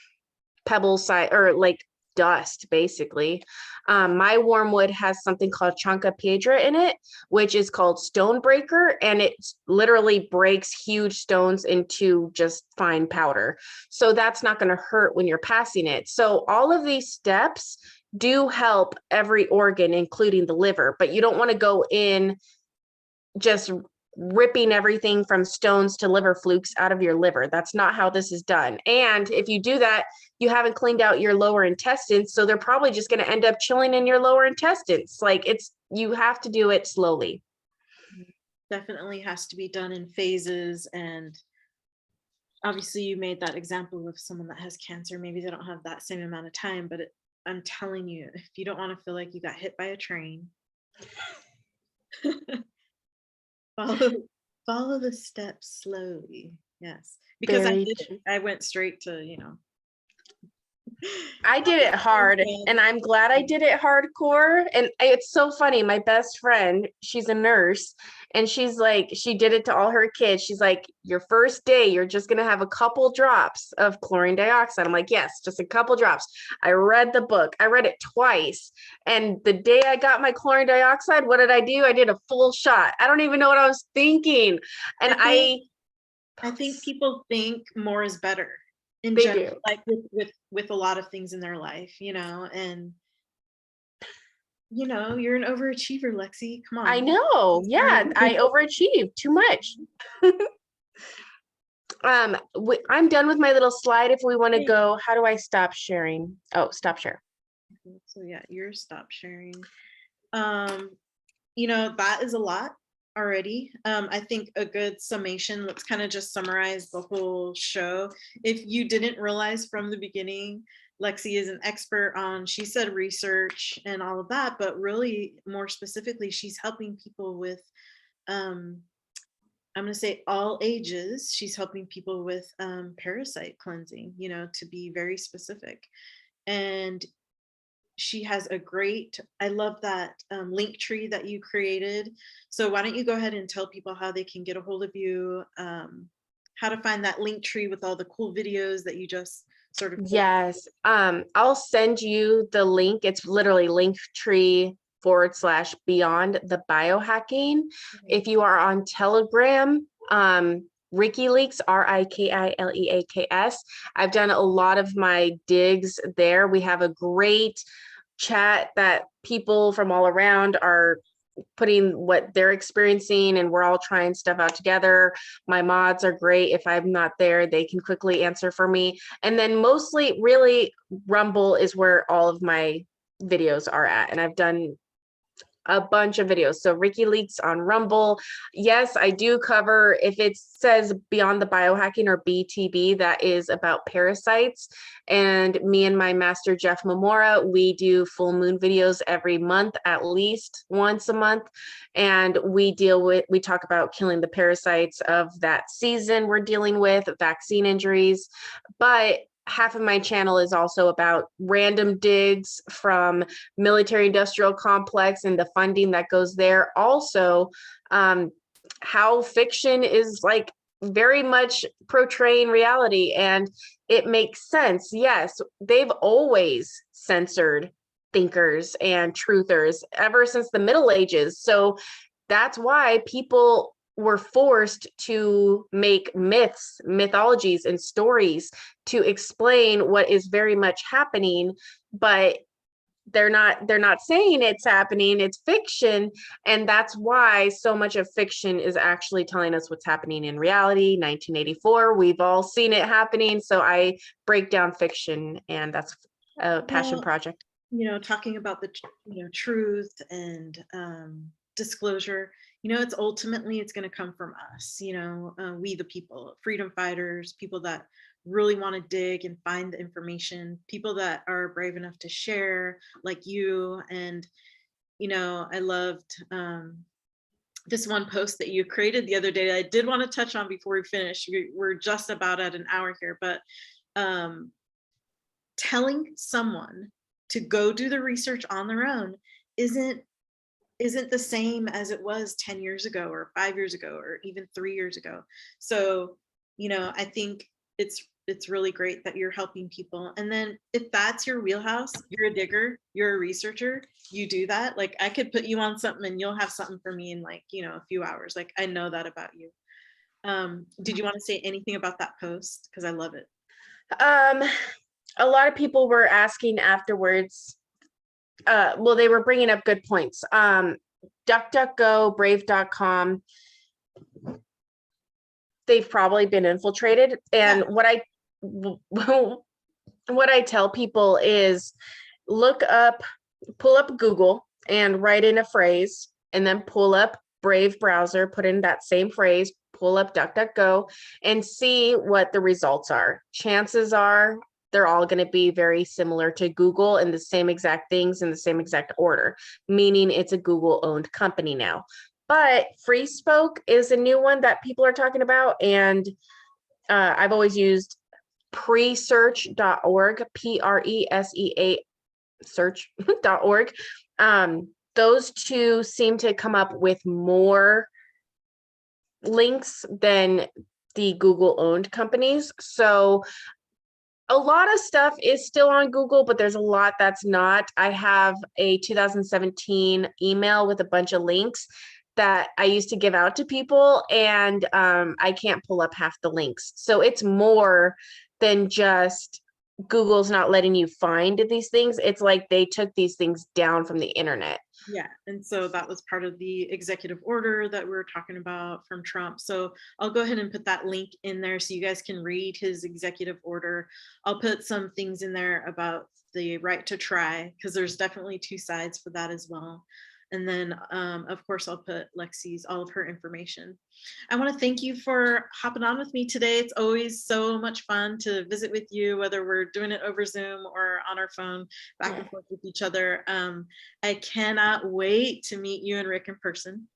pebble size, or like dust, basically. My wormwood has something called Chanca piedra in it, which is called stone breaker, and it literally breaks huge stones into just fine powder. So that's not going to hurt when you're passing it. So all of these steps do help every organ, including the liver, but you don't want to go in just ripping everything from stones to liver flukes out of your liver. That's not how this is done. And if you do that, you haven't cleaned out your lower intestines, so they're probably just going to end up chilling in your lower intestines. Like, you have to do it slowly. Definitely has to be done in phases. And obviously you made that example of someone that has cancer. Maybe they don't have that same amount of time, but I'm telling you, if you don't want to feel like you got hit by a train, follow the steps slowly. Yes, because I went straight to, I did it hard, and I'm glad I did it hardcore. And it's so funny. My best friend, she's a nurse, and she's like, she did it to all her kids. She's like, your first day, you're just going to have a couple drops of chlorine dioxide. I'm like, yes, just a couple drops. I read the book. I read it twice. And the day I got my chlorine dioxide, what did I do? I did a full shot. I don't even know what I was thinking. And I think people think more is better in they general, do. like with a lot of things in their life, and you're an overachiever, Lexi. Come on. I know. Yeah, I overachieved too much. I'm done with my little slide. If we want to go, how do I stop sharing? Oh, stop share. So yeah, you're stop sharing. That is a lot already. I think a good summation, let's kind of just summarize the whole show. If you didn't realize from the beginning, Lexi is an expert on, she said, research and all of that, but really more specifically, she's helping people with, I'm going to say all ages. She's helping people with parasite cleansing, to be very specific. And she has a great, I love that link tree that you created. So why don't you go ahead and tell people how they can get a hold of you, how to find that link tree with all the cool videos that you just sort of. Yes. I'll send you the link. It's literally linktree/beyond the biohacking. Mm-hmm. If you are on Telegram, RikiLeaks, RIKILEAKS. I've done a lot of my digs there. We have a great chat that people from all around are putting what they're experiencing, and we're all trying stuff out together. My mods are great. If I'm not there, they can quickly answer for me. And then mostly really Rumble is where all of my videos are at. And I've done a bunch of videos. So RikiLeaks on Rumble. Yes, I do cover, if it says Beyond the Biohacking or BTB, that is about parasites. And me and my master, Jeff Momora, we do full moon videos every month, at least once a month. And we talk about killing the parasites of that season we're dealing with, vaccine injuries. But half of my channel is also about random digs from military industrial complex and the funding that goes there. Also, how fiction is like very much portraying reality, and it makes sense. Yes, they've always censored thinkers and truthers ever since the Middle Ages. So that's why people were forced to make myths, mythologies, and stories to explain what is very much happening. But they're not saying it's happening, it's fiction. And that's why so much of fiction is actually telling us what's happening in reality. 1984, we've all seen it happening. So I break down fiction, and that's a passion Well, project. talking about the truth and disclosure, it's ultimately it's going to come from us, we the people, freedom fighters, people that really want to dig and find the information, people that are brave enough to share, like you. And I loved this one post that you created the other day. I did want to touch on before we finish. We're just about at an hour here, but telling someone to go do the research on their own isn't the same as it was 10 years ago or 5 years ago or even 3 years ago. So, I think it's really great that you're helping people. And then if that's your wheelhouse, you're a digger, you're a researcher, you do that. Like, I could put you on something and you'll have something for me in like, a few hours. Like, I know that about you. Did you want to say anything about that post? Because I love it. A lot of people were asking afterwards. Well, they were bringing up good points. DuckDuckGo, Brave.com, they've probably been infiltrated. And Yeah. what I tell people is pull up Google and write in a phrase, and then pull up Brave browser, put in that same phrase, pull up DuckDuckGo, and see what the results are. Chances are they're all going to be very similar to Google and the same exact things in the same exact order, meaning it's a Google owned company now. But Free Spoke is a new one that people are talking about. And I've always used presearch.org, PRESEA search.org. Those two seem to come up with more links than the Google owned companies. So a lot of stuff is still on Google, but there's a lot that's not. I have a 2017 email with a bunch of links that I used to give out to people, and I can't pull up half the links. So it's more than just Google's not letting you find these things. It's like they took these things down from the internet. Yeah, and so that was part of the executive order that we were talking about from Trump. So I'll go ahead and put that link in there so you guys can read his executive order. I'll put some things in there about the right to try, because there's definitely two sides for that as well. And then, of course, I'll put Lexi's, all of her information. I want to thank you for hopping on with me today. It's always so much fun to visit with you, whether we're doing it over Zoom or on our phone, back and forth with each other. I cannot wait to meet you and Rick in person.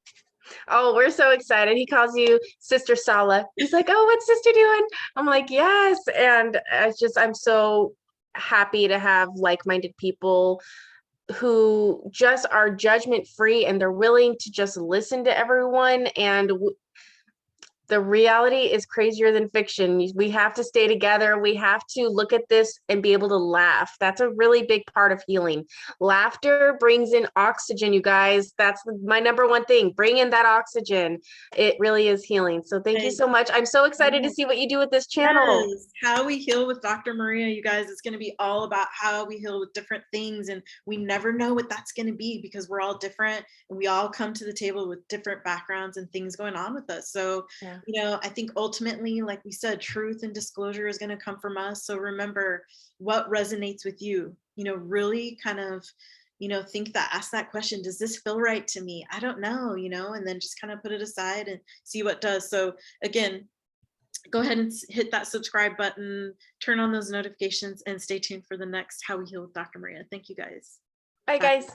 Oh, we're so excited. He calls you Sister Sala. He's like, oh, what's sister doing? I'm like, yes. And I'm so happy to have like-minded people who just are judgment free, and they're willing to just listen to everyone. And the reality is crazier than fiction. We have to stay together. We have to look at this and be able to laugh. That's a really big part of healing. Laughter brings in oxygen, you guys. That's my number one thing. Bring in that oxygen. It really is healing. So thank you so much. I'm so excited to see what you do with this channel. Yes, How We Heal with Dr. Maria, you guys. It's going to be all about how we heal with different things. And we never know what that's going to be, because we're all different and we all come to the table with different backgrounds and things going on with us. So, I think ultimately, like we said, truth and disclosure is going to come from us. So remember what resonates with you, really kind of, ask that question, does this feel right to me? I don't know, and then just kind of put it aside and see what does. So again, go ahead and hit that subscribe button, turn on those notifications, and stay tuned for the next How We Heal with Dr. Maria. Thank you guys. Bye, guys.